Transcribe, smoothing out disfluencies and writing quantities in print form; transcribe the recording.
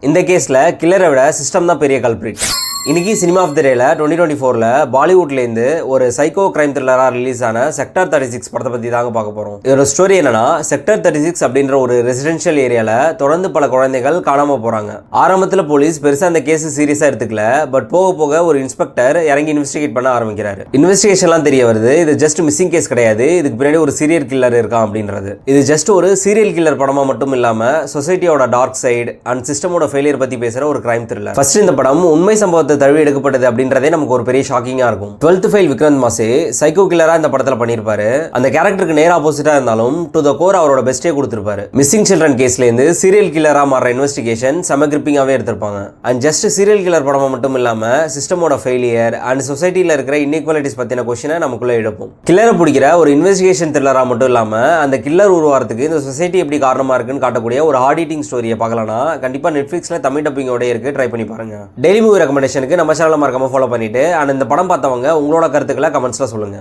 இந்த கேஸ்ல கில்லரை விட சிஸ்டம் தான் பெரிய கல்பிரிட். இன்னைக்கு சினிமா ஆஃப் த டேல 2024ல பாலிவுட்லேருந்து ஒரு சைக்கோ கிரைம் த்ரில்லராக ரிலீஸ் ஆன செக்டர் 36 படத்தை பற்றி தாங்க பார்க்க போகிறோம். இதோட ஸ்டோரி என்னன்னா, செக்டர் 36 அப்படின்ற ஒரு ரெசிடென்ஷியல் ஏரியாவில் தொடர்ந்து பல குழந்தைகள் காணாமல் போகிறாங்க. ஆரம்பத்தில் போலீஸ் பெருசாக அந்த கேஸ் சீரியஸாக எடுத்துக்கல. பட் போக போக ஒரு இன்ஸ்பெக்டர் இறங்கி இன்வெஸ்டிகேட் பண்ண ஆரம்பிக்கிறாரு. இன்வெஸ்டிகேஷன்லாம் தெரிய வருது, இது ஜஸ்ட் மிஸ்ஸிங் கேஸ் கிடையாது, இதுக்கு பின்னாடி ஒரு சீரியல் கில்லர் இருக்கான் அப்படின்றது. இது ஜஸ்ட் ஒரு சீரியல் கில்லர் படமா மட்டும் இல்லாமல் சொசைட்டியோட டார்க் சைடு அண்ட் சிஸ்டமோட ஃபெயிலியர் பற்றி பேசுகிற ஒரு கிரைம் த்ரில்லர். ஃபர்ஸ்ட் இந்த படம் உண்மை சம்பவத்தை தழுவி எடுக்கப்பட்டது அப்படின்றதே நமக்கு ஒரு பெரிய ஷாக்கிங்கா இருக்கும். 12th ஃபெயில் விக்ராந்த் மாசே சைக்கோ கில்லரா இந்த படத்துல பண்ணிருப்பாரு. அந்த கேரக்டருக்கு நேரா ஆப்போசிட்டா இருந்தாலும் டு த கோர் அவரோட பெஸ்டே கொடுத்திருப்பாரு. மிஸ்ஸிங் சில்ட்ரன் கேஸ்ல இருந்து சீரியல் கில்லரா மாற இன்வெஸ்டிகேஷன் செம கிரிப்பிங்காவே எடுத்திருப்பாங்க. அண்ட் ஜஸ்ட் சீரியல் கில்லர் படமா மட்டும் இல்லாம சிஸ்டமோட ஃபெயிலியர் அண்ட் சொசைட்டில இருக்கிற இன்இக்வாலிட்டிஸ் பத்தின கொஸ்டினை நமக்குள்ள எடுப்போம். கில்லரை பிடிக்கிற ஒரு இன்வெஸ்டிகேஷன் த்ரில்லரா மட்டும் இல்லாம அந்த கில்லர் உருவாகிறதுக்கு இந்த சொசைட்டி எப்படி காரணமா இருக்குன்னு காட்டக்கூடிய ஒரு ஹார்ட் ஈட்டிங் ஸ்டோரியை பார்க்கலாம்னா கண்டிப்பா நெட்ஃபிளிக்ஸ்ல தமிழ் டப்பிங்கோட இருக்கு, ட்ரை பண்ணி பாருங்க. டெய்லி மூவி ரெக்கமெண்டேஷனுக்கு நம்ம சேனலை மறக்காம ஃபாலோ பண்ணிட்டு அண்ட் இந்த படம் பார்த்தவங்க உங்களோட கருத்துக்களை கமெண்ட்ஸ்ல சொல்லுங்க.